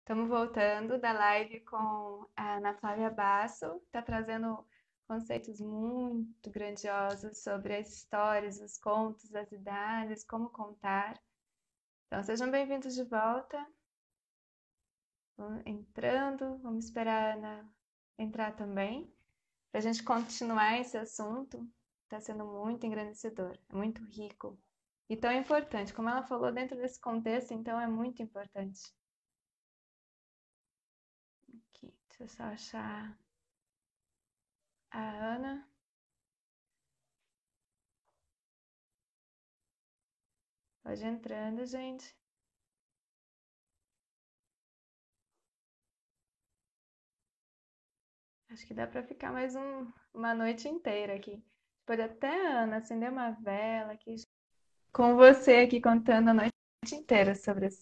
Estamos voltando da live com a Ana Flávia Basso, está trazendo conceitos muito grandiosos sobre as histórias, os contos, as idades, como contar. Então, sejam bem-vindos de volta. Vamos entrando, vamos esperar a Ana entrar também, para a gente continuar esse assunto. Está sendo muito engrandecedor, é muito rico e tão importante. Como ela falou, dentro desse contexto, então é muito importante. Aqui, deixa eu só achar a Ana. Pode ir entrando, gente. Acho que dá para ficar mais uma noite inteira aqui. Pode até, Ana, acender uma vela aqui com você aqui contando a noite inteira sobre as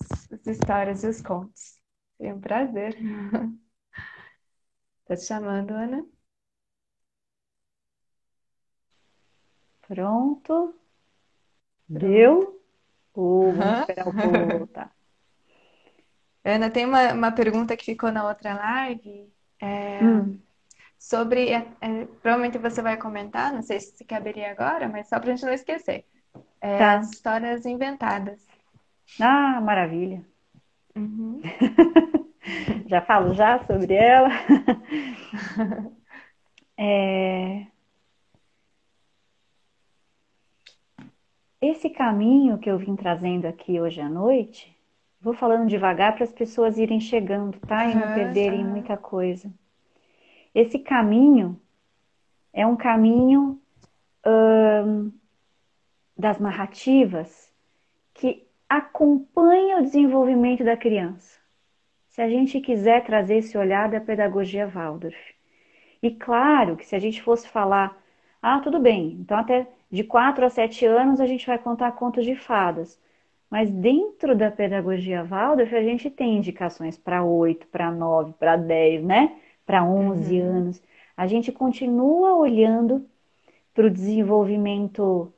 histórias e os contos. Seria um prazer. Tô te chamando, Ana. Pronto, Pronto. deu. Vamos esperar o povo voltar. Ana, tem uma pergunta que ficou na outra live. Hum, Sobre, provavelmente você vai comentar, não sei se caberia agora, mas só para a gente não esquecer. As tá. histórias inventadas. Ah, maravilha. Uhum. Já falo já sobre ela. É, esse caminho que eu vim trazendo aqui hoje à noite, vou falando devagar para as pessoas irem chegando, tá? E não Aham, perderem aham. muita coisa. Esse caminho é um caminho das narrativas que acompanha o desenvolvimento da criança. Se a gente quiser trazer esse olhar da pedagogia Waldorf. E claro que se a gente fosse falar, tudo bem, então até de 4 a 7 anos a gente vai contar contos de fadas. Mas dentro da pedagogia Waldorf a gente tem indicações para 8, para 9, para 10, né? Para 11 Uhum, anos. A gente continua olhando para o desenvolvimento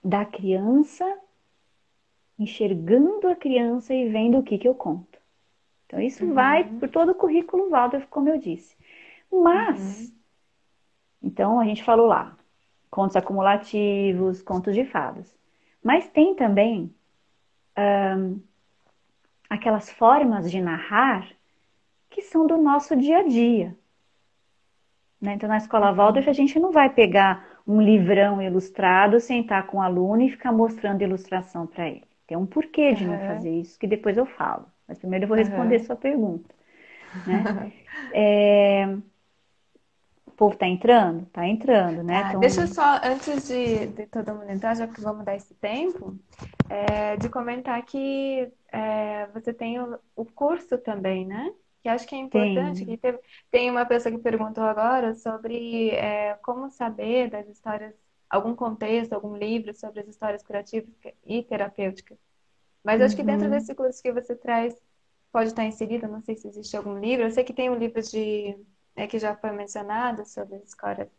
da criança, enxergando a criança e vendo o que eu conto. Então isso vai uhum, por todo o currículo Waldorf, como eu disse. Mas, uhum, então a gente falou lá, contos acumulativos, contos de fadas. Mas tem também aquelas formas de narrar que são do nosso dia a dia. Né? Então, na escola Waldorf, a uhum, gente não vai pegar um livrão ilustrado, sentar com o aluno e ficar mostrando ilustração para ele. Tem um porquê de não aham, fazer isso, que depois eu falo. Mas primeiro eu vou responder aham. sua pergunta. Né? É, o povo está entrando? Está entrando, né? Tá, deixa eu Então, só, antes de todo mundo entrar, já que vamos dar esse tempo, de comentar que você tem o curso também, né? Que acho que é importante, tem. que tem uma pessoa que perguntou agora sobre como saber das histórias, algum contexto, algum livro sobre as histórias curativas e terapêuticas. Mas acho que dentro Uhum. desse curso que você traz, pode estar inserido, não sei se existe algum livro. Eu sei que tem um livro que já foi mencionado sobre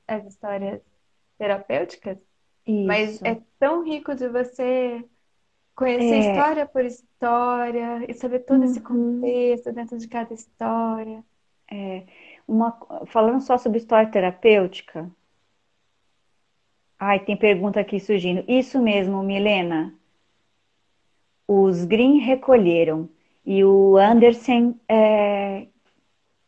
as histórias terapêuticas, mas Isso. é tão rico de você conhecer É, história por história e saber todo esse uhum. contexto dentro de cada história. Uma, falando só sobre história terapêutica, ai, tem pergunta aqui surgindo. Isso mesmo, Milena. Os Green recolheram e o Andersen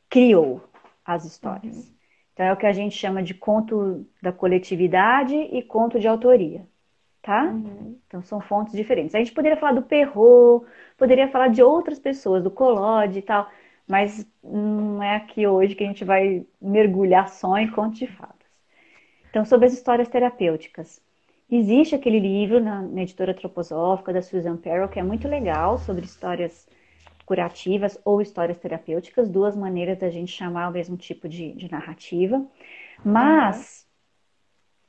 criou as histórias. Uhum, Então é o que a gente chama de conto da coletividade e conto de autoria, tá? uhum. Então são fontes diferentes. A gente poderia falar do Perrault, poderia falar de outras pessoas, do Collodi e tal, mas não é aqui hoje que a gente vai mergulhar só em contos de fadas. Então, sobre as histórias terapêuticas. Existe aquele livro na editora Troposófica, da Susan Perrow, que é muito legal, sobre histórias curativas ou histórias terapêuticas, duas maneiras da gente chamar o mesmo tipo de narrativa. Aham. Mas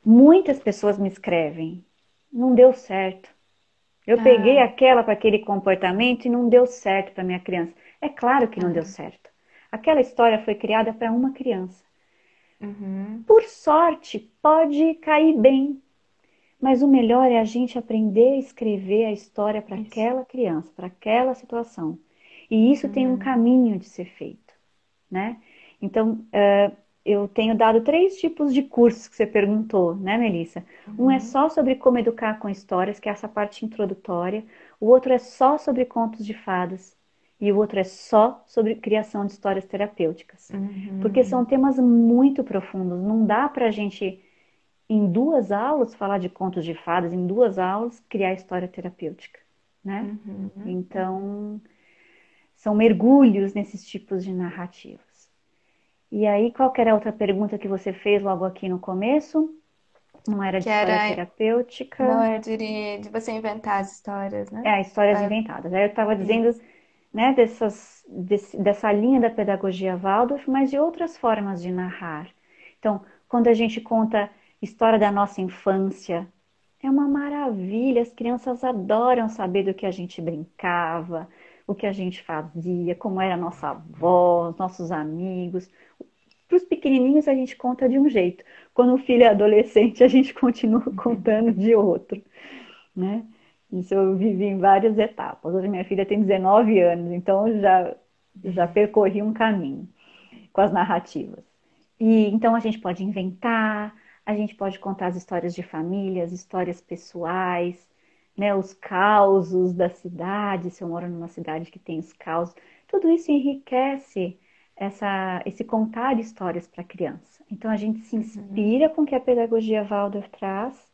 muitas pessoas me escrevem, não deu certo. Eu peguei Ah, aquela para aquele comportamento e não deu certo para minha criança. É claro que não deu ah, certo. Aquela história foi criada para uma criança. uhum. Por sorte, pode cair bem, mas o melhor é a gente aprender a escrever a história para Isso. aquela criança, para aquela situação. E isso tem um Uhum. caminho de ser feito, né? Então, eu tenho dado 3 tipos de cursos que você perguntou, né, Melissa? Um é Uhum. só sobre como educar com histórias, que é essa parte introdutória. O outro é só sobre contos de fadas. E o outro é só sobre criação de histórias terapêuticas. Porque são Uhum. temas muito profundos. Não dá pra gente, em 2 aulas, falar de contos de fadas, em 2 aulas, criar história terapêutica, né? Uhum. Uhum. Então, são mergulhos nesses tipos de narrativas. E aí, qual que era a outra pergunta que você fez logo aqui no começo? Não era de Que história era, não, terapêutica, eu diria de você inventar as histórias, né? histórias É, inventadas. Aí eu estava dizendo, isso. né, dessa linha da pedagogia Waldorf, mas de outras formas de narrar. Então, quando a gente conta história da nossa infância, é uma maravilha, as crianças adoram saber do que a gente brincava, o que a gente fazia, como era a nossa avó, os nossos amigos. Para os pequenininhos a gente conta de um jeito. Quando o filho é adolescente, a gente continua contando de outro, né? Isso eu vivi em várias etapas. Hoje minha filha tem 19 anos, então eu já percorri um caminho com as narrativas. E então a gente pode inventar, a gente pode contar as histórias de família, as histórias pessoais, né, os causos da cidade, se eu moro numa cidade que tem os causos. Tudo isso enriquece esse contar histórias para a criança. Então a gente se Uhum. inspira com o que a pedagogia Waldorf traz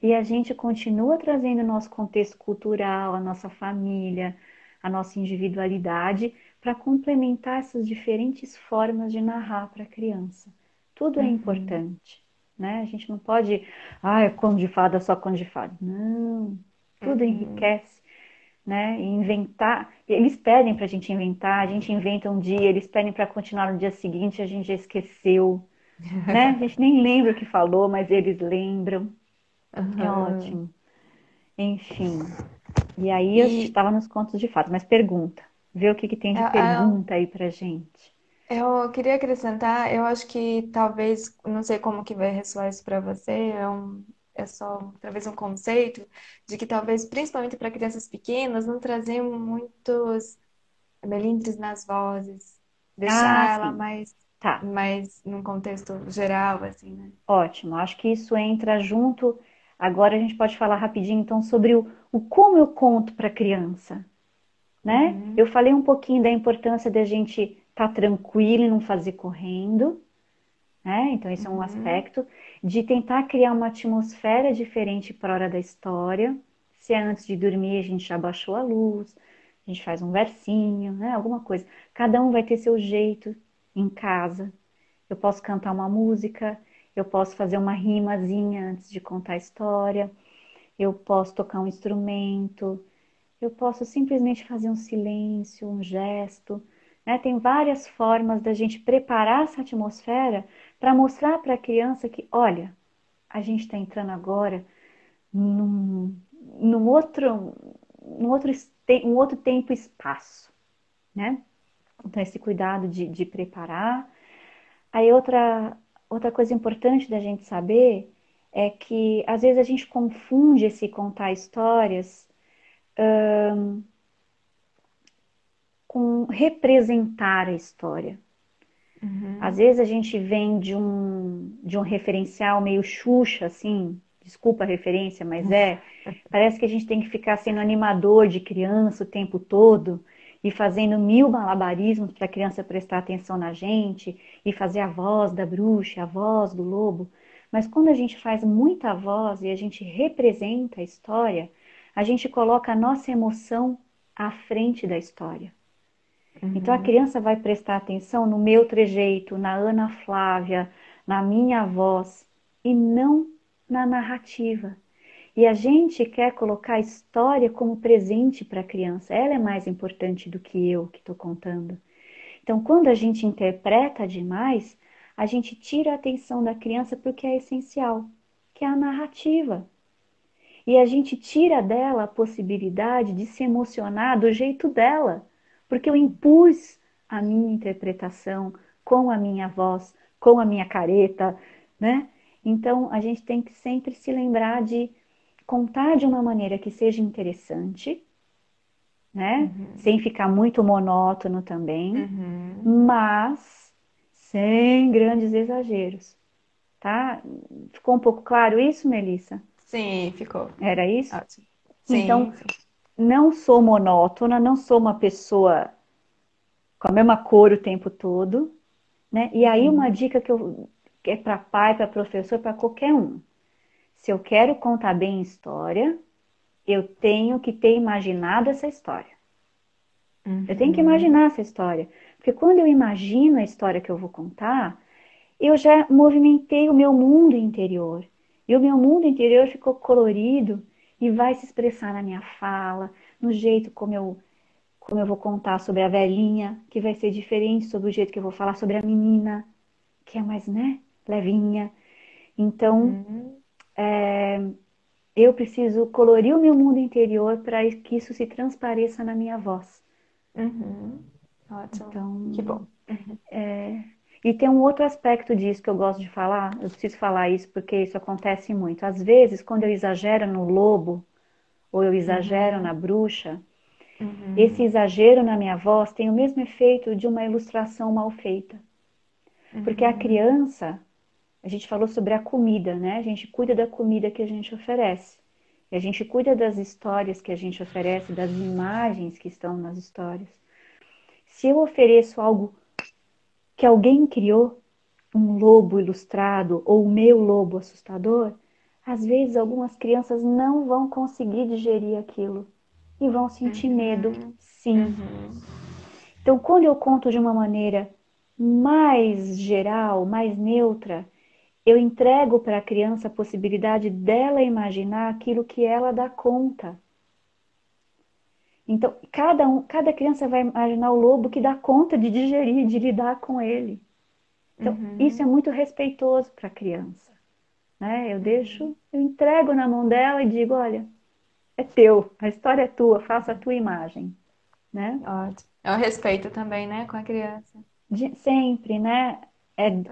e a gente continua trazendo o nosso contexto cultural, a nossa família, a nossa individualidade para complementar essas diferentes formas de narrar para a criança. Tudo é Uhum. importante, né? A gente não pode, é conto de fada, só conto de fada. Não, tudo Uhum. enriquece, né? E inventar, eles pedem para a gente inventar, a gente inventa um dia, eles pedem para continuar no dia seguinte, a gente já esqueceu, né? A gente nem lembra o que falou, mas eles lembram. É Uhum. ótimo. Enfim. E aí a gente E estava nos contos de fadas, mas pergunta. Vê o que tem de eu, pergunta aí pra gente. eu queria acrescentar, eu acho que talvez, não sei como que vai ressoar isso para você, é só talvez um conceito de que talvez, principalmente para crianças pequenas, não trazer muitos melindres nas vozes, Ah, deixar ela sim. mais, Tá. mais num contexto geral, assim, né? Ótimo. Acho que isso entra junto. Agora a gente pode falar rapidinho então sobre o como eu conto para a criança, né? Eu Uhum. falei um pouquinho da importância da gente estar tranquilo e não fazer correndo, né? Então esse é um Uhum. aspecto de tentar criar uma atmosfera diferente para a hora da história. Se é antes de dormir, a gente já baixou a luz, a gente faz um versinho, né? Alguma coisa. Cada um vai ter seu jeito em casa. Eu posso cantar uma música, eu posso fazer uma rimazinha antes de contar a história, eu posso tocar um instrumento, eu posso simplesmente fazer um silêncio, um gesto, né? Tem várias formas da gente preparar essa atmosfera para mostrar para a criança que, olha, a gente está entrando agora num, num outro, um outro tempo e espaço, né? Então, esse cuidado de preparar. Aí, outra coisa importante da gente saber é que, às vezes, a gente confunde esse contar histórias com representar a história. Às Uhum. vezes a gente vem de um referencial meio Xuxa, assim, desculpa a referência, mas parece que a gente tem que ficar sendo animador de criança o tempo todo e fazendo 1000 malabarismos para a criança prestar atenção na gente e fazer a voz da bruxa, a voz do lobo. Mas quando a gente faz muita voz e a gente representa a história, a gente coloca a nossa emoção à frente da história. Então a Uhum. criança vai prestar atenção no meu trejeito, na Ana Flávia, na minha voz e não na narrativa. E a gente quer colocar a história como presente para a criança. Ela é mais importante do que eu que estou contando. Então, quando a gente interpreta demais, a gente tira a atenção da criança porque é essencial, que é a narrativa. E a gente tira dela a possibilidade de se emocionar do jeito dela, porque eu impus a minha interpretação com a minha voz, com a minha careta, né? Então a gente tem que sempre se lembrar de contar de uma maneira que seja interessante, né? Uhum. Sem ficar muito monótono também, Uhum. mas sem grandes exageros, tá? Ficou um pouco claro isso, Melissa? Sim, ficou. Era isso? Ótimo. Então, Sim, sim. não sou monótona, não sou uma pessoa com a mesma cor o tempo todo, né? E aí uma Uhum. dica que é para pai, para professor, para qualquer um. Se eu quero contar bem história, eu tenho que ter imaginado essa história. Eu tenho que Uhum. imaginar essa história. Porque quando eu imagino a história que eu vou contar, eu já movimentei o meu mundo interior. E o meu mundo interior ficou colorido e vai se expressar na minha fala, no jeito como eu vou contar sobre a velhinha, que vai ser diferente sobre o jeito que eu vou falar sobre a menina, que é mais, né, levinha. Então, Uhum. eu preciso colorir o meu mundo interior para que isso se transpareça na minha voz. Uhum. Ótimo. Que Então, bom. Uhum. e tem um outro aspecto disso que eu gosto de falar, eu preciso falar isso porque isso acontece muito. Às vezes, quando eu exagero no lobo ou eu exagero na Uhum. bruxa, esse Uhum. exagero na minha voz tem o mesmo efeito de uma ilustração mal feita. Porque a Uhum. criança, a gente falou sobre a comida, né? A gente cuida da comida que a gente oferece. E a gente cuida das histórias que a gente oferece, das imagens que estão nas histórias. Se eu ofereço algo que alguém criou, um lobo ilustrado ou o meu lobo assustador, às vezes algumas crianças não vão conseguir digerir aquilo e vão sentir medo, Uhum. sim. Uhum. Então, quando eu conto de uma maneira mais geral, mais neutra, eu entrego para a criança a possibilidade dela imaginar aquilo que ela dá conta. Então, cada criança vai imaginar o lobo que dá conta de digerir, de lidar com ele. Então, isso é Uhum. muito respeitoso para a criança, né? Uhum. Eu entrego na mão dela e digo, olha, é teu, a história é tua, faça a tua imagem, né? Ótimo. É o respeito também, né, com a criança. Sempre, né? Uhum.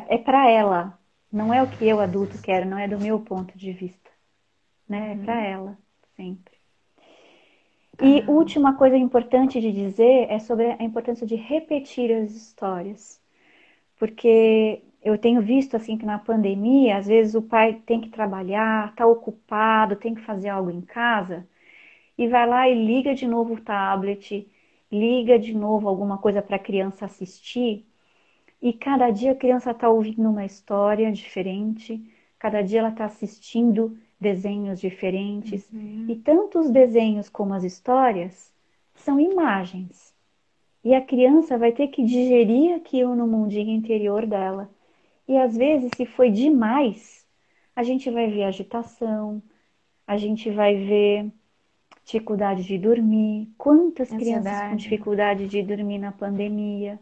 É para ela, não é o que eu adulto quero, não é do meu ponto de vista, né? É para Uhum. ela, sempre. E Ah, última coisa importante de dizer é sobre a importância de repetir as histórias. Porque eu tenho visto assim que na pandemia, às vezes o pai tem que trabalhar, está ocupado, tem que fazer algo em casa, e vai lá e liga de novo o tablet, liga de novo alguma coisa para a criança assistir, e cada dia a criança está ouvindo uma história diferente, cada dia ela está assistindo desenhos diferentes, e uhum. tanto os desenhos como as histórias são imagens. E a criança vai ter que digerir aquilo no mundinho interior dela. E às vezes, se foi demais, a gente vai ver agitação, a gente vai ver dificuldade de dormir. Quantas crianças com Ansiedade. dificuldade de dormir na pandemia?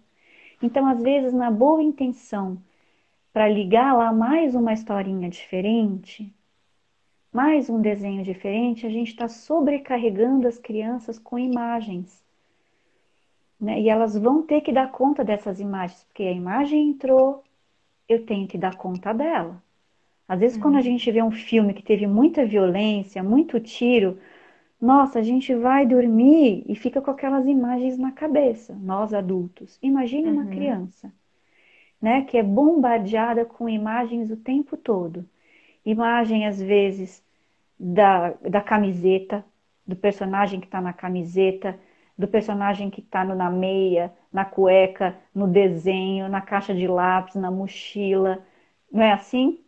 Então, às vezes, na boa intenção, para ligar lá mais uma historinha diferente, mais um desenho diferente, a gente está sobrecarregando as crianças com imagens, né? E elas vão ter que dar conta dessas imagens, porque a imagem entrou, eu tenho que dar conta dela. Às vezes, quando a gente Uhum. vê um filme que teve muita violência, muito tiro, nossa, a gente vai dormir e fica com aquelas imagens na cabeça, nós adultos. Imagine uma Uhum. criança, né, que é bombardeada com imagens o tempo todo. Imagem, às vezes, da camiseta, do personagem que está na camiseta, do personagem que está na meia, na cueca, no desenho, na caixa de lápis, na mochila. Não é assim?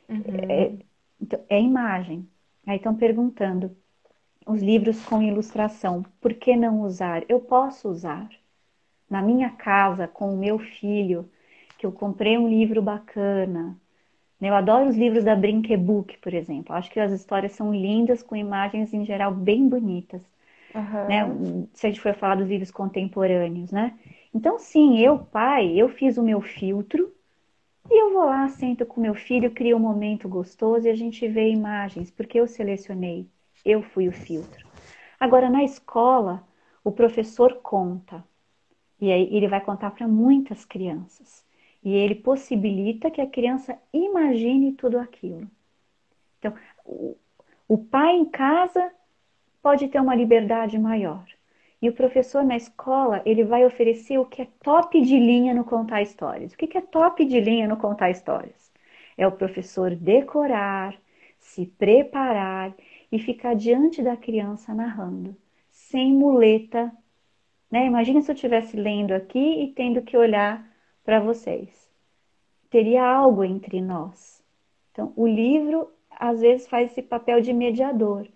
Uhum. Então, é imagem. Aí estão perguntando, os livros com ilustração, por que não usar? Eu posso usar. Na minha casa, com o meu filho, que eu comprei um livro bacana. Eu adoro os livros da Brinquebook, por exemplo. Acho que as histórias são lindas, com imagens em geral bem bonitas, né? Aham. Se a gente for falar dos livros contemporâneos, né? Então, sim, eu, pai, eu fiz o meu filtro e eu vou lá, sento com meu filho, crio um momento gostoso e a gente vê imagens, porque eu selecionei, eu fui o filtro. Agora, na escola, o professor conta, e aí ele vai contar para muitas crianças. E ele possibilita que a criança imagine tudo aquilo. Então, o pai em casa pode ter uma liberdade maior. E o professor na escola, ele vai oferecer o que é top de linha no contar histórias. O que é top de linha no contar histórias? É o professor decorar, se preparar e ficar diante da criança narrando, sem muleta, né? Imagina se eu estivesse lendo aqui e tendo que olhar para vocês. Teria algo entre nós. Então, o livro às vezes faz esse papel de mediador.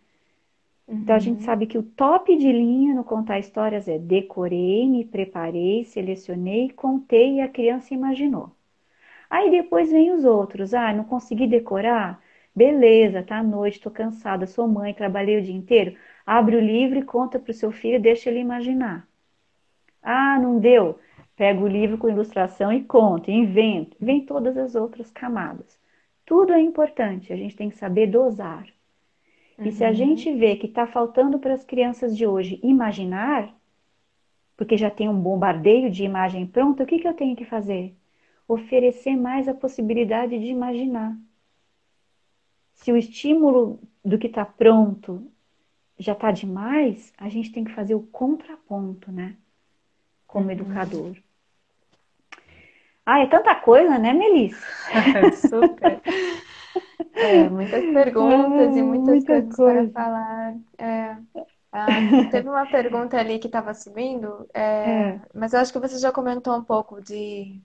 Então a gente Uhum. sabe que o top de linha no contar histórias é decorei, me preparei, selecionei, contei e a criança imaginou. Aí depois vem os outros. Ah, não consegui decorar? Beleza, tá à noite, tô cansada, sou mãe, trabalhei o dia inteiro. Abre o livro e conta para o seu filho, deixa ele imaginar. Ah, não deu? Pega o livro com ilustração e conta, inventa. Vem todas as outras camadas. Tudo é importante, a gente tem que saber dosar. E se a Uhum. gente vê que está faltando para as crianças de hoje imaginar, porque já tem um bombardeio de imagem pronta, o que eu tenho que fazer? Oferecer mais a possibilidade de imaginar. Se o estímulo do que está pronto já está demais, a gente tem que fazer o contraponto, né? Como Uhum. educador. Ah, é tanta coisa, né, Melissa? Super. É, muitas perguntas e muitas Muita coisas para coisa. falar. É, teve uma pergunta ali que estava subindo, É. mas eu acho que você já comentou um pouco de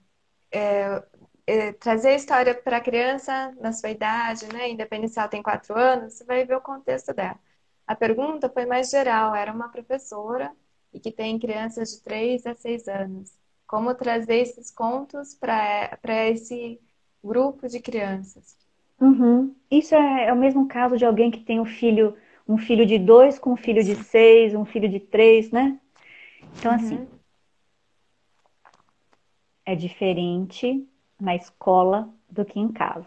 trazer a história para a criança na sua idade, né? Independente se ela tem 4 anos, você vai ver o contexto dela. A pergunta foi mais geral, era uma professora e que tem crianças de 3 a 6 anos. Como trazer esses contos para esse grupo de crianças? Uhum. Isso é o mesmo caso de alguém que tem um filho de 2 com um filho de Isso. 6, um filho de 3, né? Então, assim, Uhum. é diferente na escola do que em casa.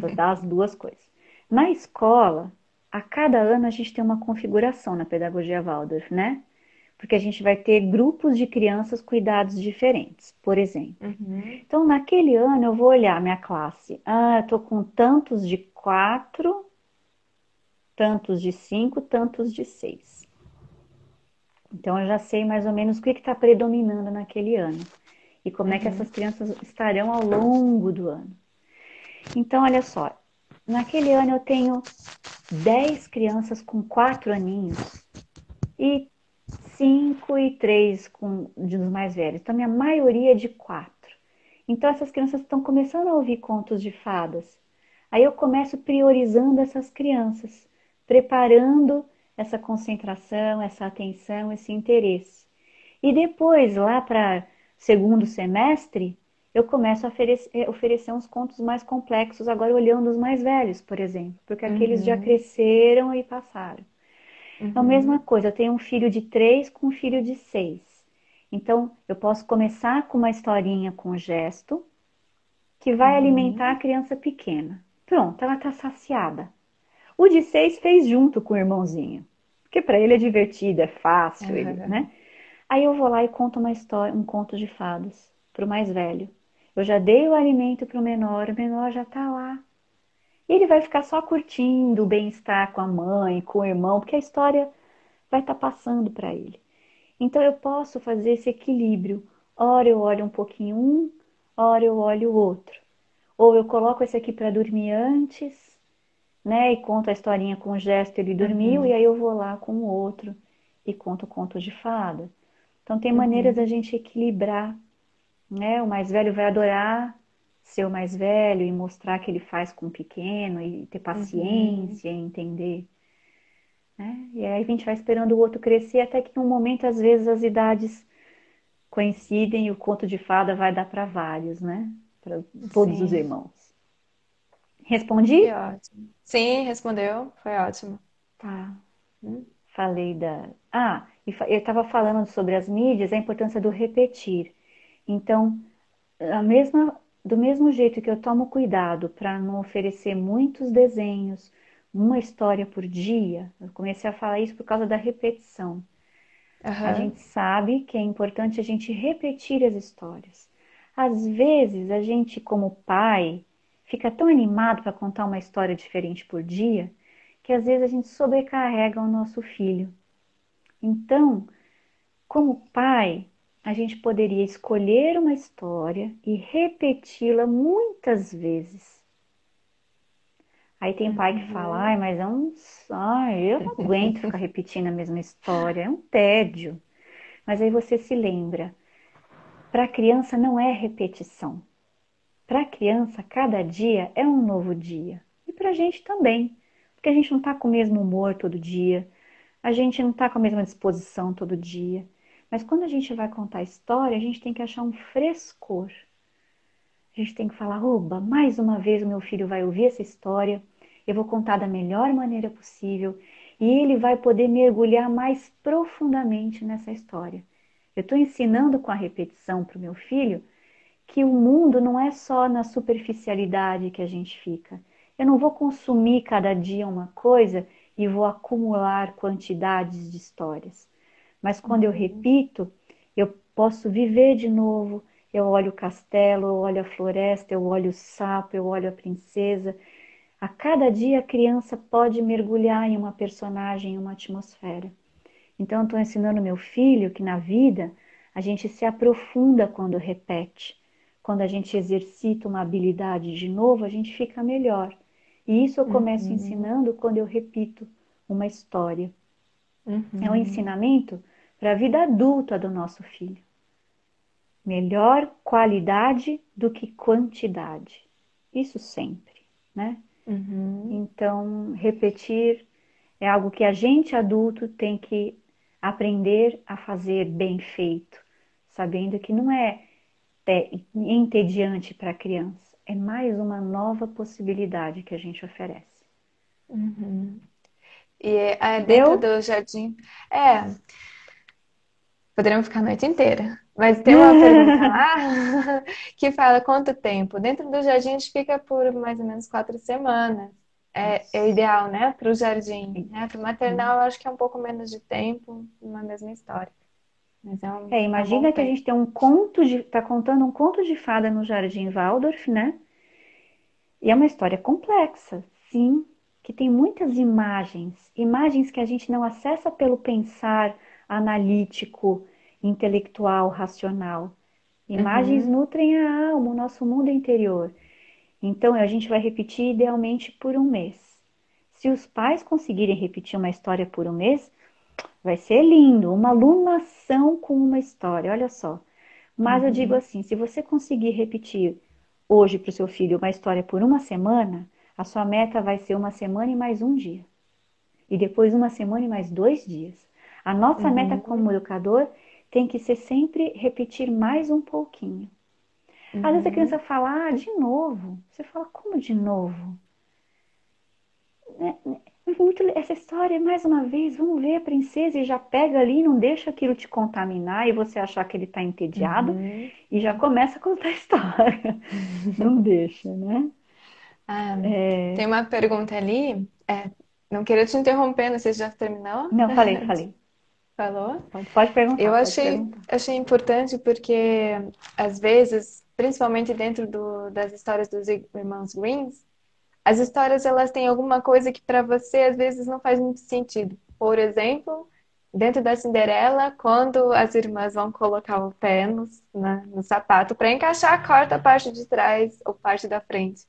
Vou dar as duas coisas. Na escola, a cada ano a gente tem uma configuração na pedagogia Waldorf, né? Porque a gente vai ter grupos de crianças com idades diferentes, por exemplo. Uhum. Então, naquele ano, eu vou olhar minha classe. Ah, eu tô com tantos de 4, tantos de 5, tantos de 6. Então, eu já sei mais ou menos o que está predominando naquele ano e como é que essas Uhum. crianças estarão ao longo do ano. Então, olha só, naquele ano eu tenho 10 crianças com 4 aninhos e 5 e 3 dos mais velhos. Então, minha maioria é de 4. Então, essas crianças estão começando a ouvir contos de fadas. Aí eu começo priorizando essas crianças, preparando essa concentração, essa atenção, esse interesse. E depois, lá para segundo semestre, eu começo a oferecer uns contos mais complexos, agora olhando os mais velhos, por exemplo, porque aqueles já Uhum. cresceram e passaram. Então, a mesma Uhum. coisa, eu tenho um filho de 3 com um filho de 6. Então, eu posso começar com uma historinha com gesto, que vai alimentar a Uhum. criança pequena. Pronto, ela está saciada. O de 6 fez junto com o irmãozinho, porque para ele é divertido, é fácil, ele, né? Uhum. Aí eu vou lá e conto uma história, um conto de fadas para o mais velho. Eu já dei o alimento para o menor já está lá. E ele vai ficar só curtindo o bem-estar com a mãe, com o irmão, porque a história vai estar passando para ele. Então eu posso fazer esse equilíbrio. Ora eu olho um pouquinho um, ora eu olho o outro. Ou eu coloco esse aqui para dormir antes, né? E conto a historinha com o gesto, ele dormiu, e Uhum. aí eu vou lá com o outro e conto o conto de fada. Então tem maneiras da Uhum. gente equilibrar, né? O mais velho vai adorar ser o mais velho e mostrar que ele faz com o pequeno e ter Uhum. paciência e entender, né? E aí a gente vai esperando o outro crescer até que num momento, às vezes, as idades coincidem e o conto de fada vai dar para vários, né? Para todos os Sim, irmãos. que Respondi? ótimo. Sim, respondeu, foi ótimo. Tá. Hum. Falei da. Ah, eu estava falando sobre as mídias, a importância do repetir. Então, do mesmo jeito que eu tomo cuidado para não oferecer muitos desenhos, uma história por dia, eu comecei a falar isso por causa da repetição. A Aham. gente sabe que é importante a gente repetir as histórias. Às vezes, a gente, como pai, fica tão animado para contar uma história diferente por dia, que às vezes a gente sobrecarrega o nosso filho. Então, como pai, a gente poderia escolher uma história e repeti-la muitas vezes. Aí tem pai que fala, ai, Uhum. mas eu não aguento ficar repetindo a mesma história, é um tédio. Mas aí você se lembra, para a criança não é repetição. Para a criança, cada dia é um novo dia. E para a gente também, porque a gente não está com o mesmo humor todo dia, a gente não está com a mesma disposição todo dia. Mas quando a gente vai contar a história, a gente tem que achar um frescor. A gente tem que falar, oba, mais uma vez o meu filho vai ouvir essa história, eu vou contar da melhor maneira possível e ele vai poder mergulhar mais profundamente nessa história. Eu estou ensinando com a repetição para o meu filho que o mundo não é só na superficialidade que a gente fica. Eu não vou consumir cada dia uma coisa e vou acumular quantidades de histórias. Mas quando eu Uhum. repito, eu posso viver de novo. Eu olho o castelo, eu olho a floresta, eu olho o sapo, eu olho a princesa. A cada dia a criança pode mergulhar em uma personagem, em uma atmosfera. Então eu estou ensinando meu filho que na vida a gente se aprofunda quando repete. Quando a gente exercita uma habilidade de novo, a gente fica melhor. E isso eu começo Uhum. ensinando quando eu repito uma história. É um Uhum. ensinamento para a vida adulta do nosso filho. Melhor qualidade do que quantidade. Isso sempre, né? Uhum. Então, repetir é algo que a gente adulto tem que aprender a fazer bem feito, sabendo que não é entediante para a criança, é mais uma nova possibilidade que a gente oferece. Uhum. E dentro Deu? do jardim. É, poderíamos ficar a noite inteira. Mas tem uma pergunta lá que fala quanto tempo? Dentro do jardim a gente fica por mais ou menos 4 semanas. É o Isso. ideal, né? Para o jardim, né? Para o Uhum. maternal, eu acho que é um pouco menos de tempo, uma mesma história. Mas é um bom Imagina que a tempo. gente tem tá contando um conto de fada no Jardim Waldorf, né? E é uma história complexa, sim, que tem muitas imagens, imagens que a gente não acessa pelo pensar analítico, intelectual, racional. Imagens Uhum, nutrem a alma, o nosso mundo interior. Então a gente vai repetir idealmente por um mês. Se os pais conseguirem repetir uma história por um mês, vai ser lindo, uma alunação com uma história, olha só. Mas eu digo uhum, assim, se você conseguir repetir hoje para o seu filho uma história por uma semana, a sua meta vai ser uma semana e mais um dia. E depois uma semana e mais 2 dias. A nossa meta como uhum, educador tem que ser sempre repetir mais um pouquinho. Às vezes a criança uhum, fala, de novo. Você fala, como de novo? Essa história, mais uma vez, vamos ver a princesa e já pega ali, não deixa aquilo te contaminar e você achar que ele está entediado uhum. e já começa a contar a história. Não deixa, né? Ah, tem uma pergunta ali. Não queria te interromper, não sei se já terminou. Não, falei. Falou? Pode Eu perguntar, pode achei, perguntar. achei importante porque, às vezes, principalmente dentro das histórias dos irmãos Greens, as histórias elas têm alguma coisa que para você às vezes não faz muito sentido. Por exemplo, dentro da Cinderela, quando as irmãs vão colocar o pé no sapato para encaixar, corta a parte de trás ou parte da frente.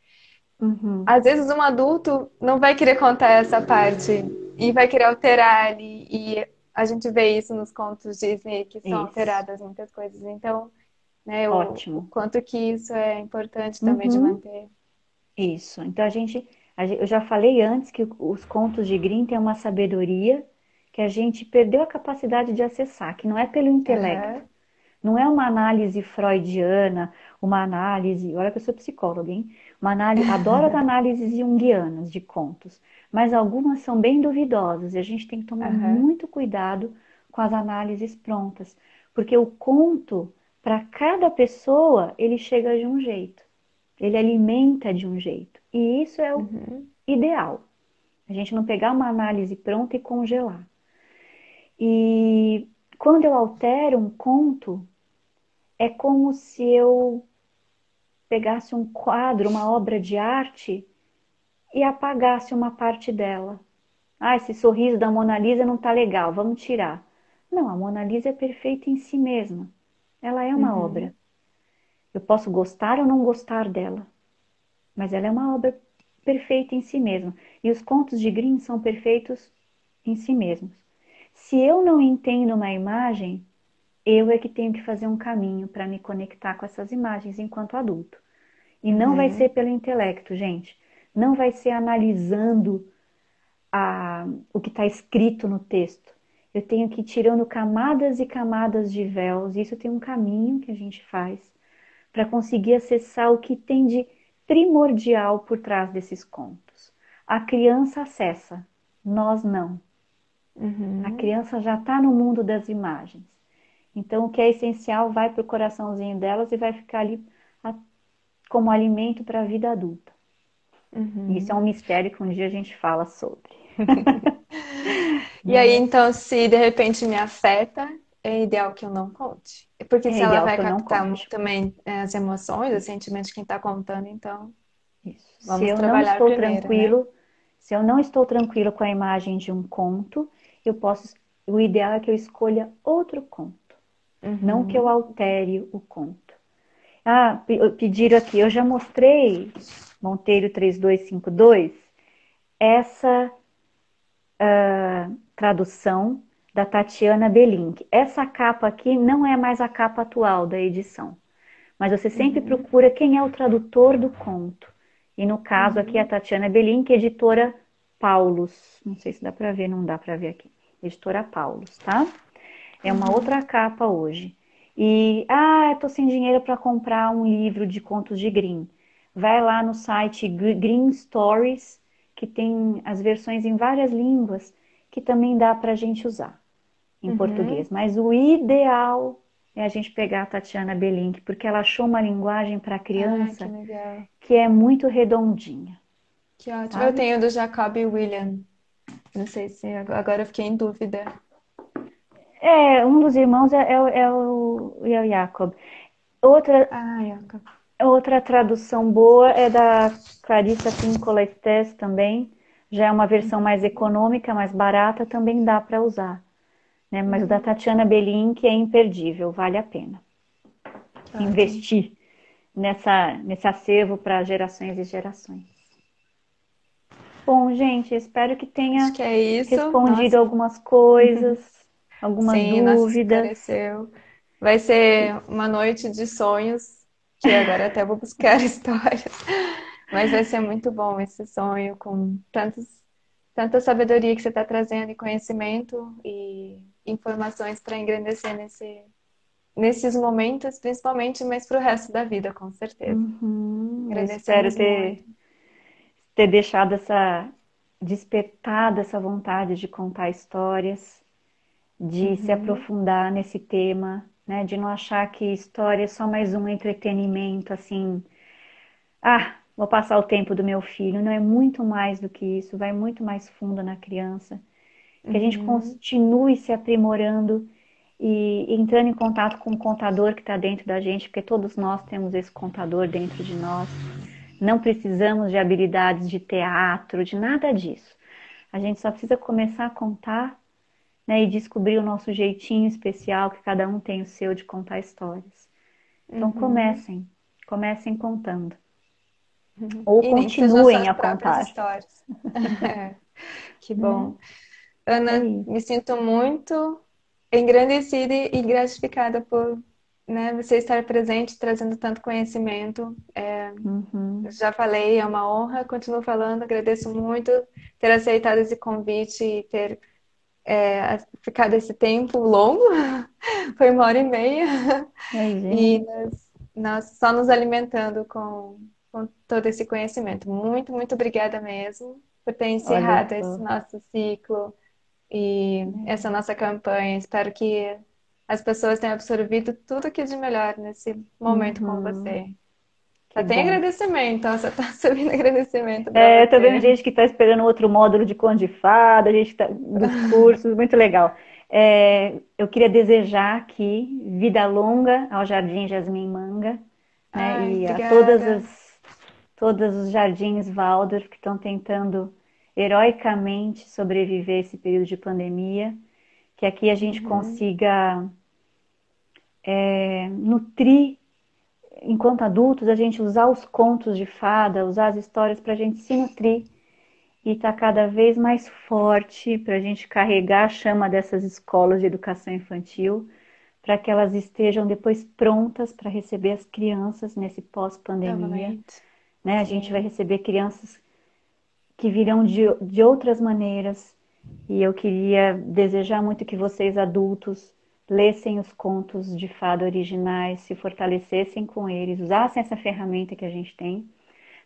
Uhum, Às vezes um adulto não vai querer contar essa parte e vai querer alterar ali. E a gente vê isso nos contos Disney que são isso, alteradas muitas coisas. Então, né, o ótimo. quanto que isso é importante também de Uhum, manter. isso. Então eu já falei antes que os contos de Grimm têm uma sabedoria que a gente perdeu a capacidade de acessar, que não é pelo intelecto. Aham, Não é uma análise freudiana, uma análise, olha que eu sou psicóloga, hein? Adoro as análises junguianas de contos, mas algumas são bem duvidosas e a gente tem que tomar aham, muito cuidado com as análises prontas, porque o conto, para cada pessoa, ele chega de um jeito, ele alimenta de um jeito, e isso é o uhum, ideal. A gente não pegar uma análise pronta e congelar. E quando eu altero um conto, é como se eu pegasse um quadro, uma obra de arte e apagasse uma parte dela. Ah, esse sorriso da Mona Lisa não tá legal, vamos tirar. Não, a Mona Lisa é perfeita em si mesma. Ela é uma Uhum. obra. Eu posso gostar ou não gostar dela, mas ela é uma obra perfeita em si mesma. E os contos de Grimm são perfeitos em si mesmos. Se eu não entendo uma imagem, eu é que tenho que fazer um caminho para me conectar com essas imagens enquanto adulto. E não vai ser Uhum. pelo intelecto, gente. Não vai ser analisando o que está escrito no texto. Eu tenho que ir tirando camadas e camadas de véus. Isso tem um caminho que a gente faz para conseguir acessar o que tem de primordial por trás desses contos. A criança acessa, nós não. A Uhum. criança já está no mundo das imagens. Então, o que é essencial vai para o coraçãozinho delas e vai ficar ali como alimento para a vida adulta. Isso é um Uhum. mistério que um dia a gente fala sobre. E aí, Né? então, se de repente me afeta, é ideal que eu não conte. Porque se É ela ideal vai que eu não captar conte. também as emoções, os sentimentos de quem está contando, então Isso. Se vamos eu não trabalhar estou primeiro, né? tranquilo, se eu não estou tranquilo com a imagem de um conto, eu posso. O ideal é que eu escolha outro conto, não que eu Uhum. altere o conto. Ah, pediram aqui, eu já mostrei Monteiro 3252, essa tradução da Tatiana Belink. Essa capa aqui não é mais a capa atual da edição, mas você sempre Uhum. procura quem é o tradutor do conto. E no caso aqui a Uhum. Tatiana Belink, editora Paulus. Não sei se dá para ver, não dá para ver aqui. Editora Paulus, tá? É uma Uhum. outra capa hoje. E, eu tô sem dinheiro para comprar um livro de contos de Grimm. Vai lá no site Grimm Stories, que tem as versões em várias línguas, que também dá para a gente usar em Uhum. português. Mas o ideal é a gente pegar a Tatiana Belink, porque ela achou uma linguagem para Ai, que criança legal. que é muito redondinha, Que ótimo. Eu sabe? tenho do Jacob William. Não sei se agora eu fiquei em dúvida. É, um dos irmãos é o Jacob. Outra, Ah, Jacob. outra tradução boa é da Clarissa Pinkola Estés também. Já é uma versão mais Uhum. econômica, mais barata, também dá para usar. Né? Mas o da Uhum. Tatiana Belink é imperdível, vale a pena Ótimo. investir nesse acervo para gerações e gerações. Bom, gente, espero que Acho tenha que é isso. respondido Nossa. algumas coisas, algumas Sim, nossa, dúvidas. esclareceu. Vai ser uma noite de sonhos, que agora até vou buscar histórias. Mas vai ser muito bom esse sonho com tanta sabedoria que você está trazendo e conhecimento e informações para engrandecer nesses momentos, principalmente, mas para o resto da vida, com certeza. Eu espero Agradecemos muito. ter deixado despertado essa vontade de contar histórias, de se Uhum, aprofundar nesse tema, né? De não achar que história é só mais um entretenimento, assim, vou passar o tempo do meu filho. Não é muito mais do que isso, vai muito mais fundo na criança. Que a gente uhum, continue se aprimorando e entrando em contato com o contador que está dentro da gente, porque todos nós temos esse contador dentro de nós. Não precisamos de habilidades de teatro, de nada disso. A gente só precisa começar a contar, né, e descobrir o nosso jeitinho especial, que cada um tem o seu de contar histórias. Então uhum, comecem contando. uhum. Ou E nem que sejam continuem suas a próprias contar. histórias. É, que Né? bom. É Ana, isso. me sinto muito engrandecida e gratificada por, né, você estar presente, trazendo tanto conhecimento. Uhum. Já falei, é uma honra, continuo falando, agradeço muito ter aceitado esse convite e ter ficado esse tempo longo, foi 1 hora e meia, e Imagina. nós só nos alimentando com todo esse conhecimento. Muito, muito obrigada mesmo por ter Olha encerrado esse só. nosso ciclo e essa É. nossa campanha. Espero que as pessoas tenham absorvido tudo que de melhor nesse momento com Uhum. você. Só Que tem bom. agradecimento, ó, só tá subindo agradecimento para É, eu tô vendo você. gente que está esperando outro módulo de conto de fada, dos cursos, muito legal. Eu queria desejar aqui vida longa ao Jardim Jasmim Manga, né, Ai, e a obrigada. todos os jardins Waldorf que estão tentando heroicamente sobreviver esse período de pandemia. que aqui a gente Uhum. consiga nutrir, enquanto adultos, a gente usar os contos de fada, usar as histórias para a gente se nutrir e estar cada vez mais forte, para a gente carregar a chama dessas escolas de educação infantil, para que elas estejam depois prontas para receber as crianças nesse pós-pandemia, Novamente. né? A gente vai Sim. receber crianças que virão de outras maneiras. E eu queria desejar muito que vocês, adultos, lessem os contos de fada originais, se fortalecessem com eles, usassem essa ferramenta que a gente tem,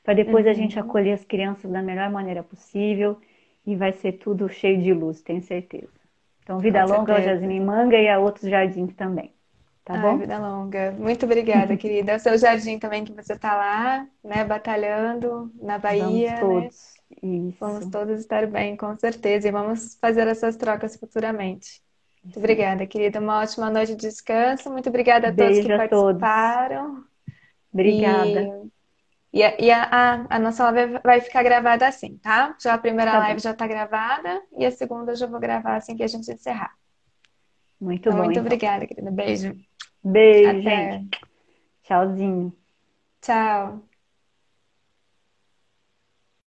para depois a gente Uhum. acolher as crianças da melhor maneira possível e vai ser tudo cheio de luz, tenho certeza. Então, vida Com longa ao certeza. Jasmine Manga e a outros jardins também, tá Ai, bom? vida longa. Muito obrigada, querida. O seu jardim também que você tá lá, né, batalhando na Vamos Bahia, né? todos. Vamos Isso, todos estar bem, com certeza, e vamos fazer essas trocas futuramente. Muito isso mesmo. obrigada, querida. Uma ótima noite de descanso. Muito obrigada a todos que Beijo a todos. participaram. E, Obrigada. a nossa live vai ficar gravada assim, tá? Já a primeira Tá live bom. já está gravada e a segunda eu já vou gravar assim que a gente encerrar. Muito Então, bom, muito então. obrigada, querida. Beijo. Beijo, gente. Até. Tchauzinho. Tchau.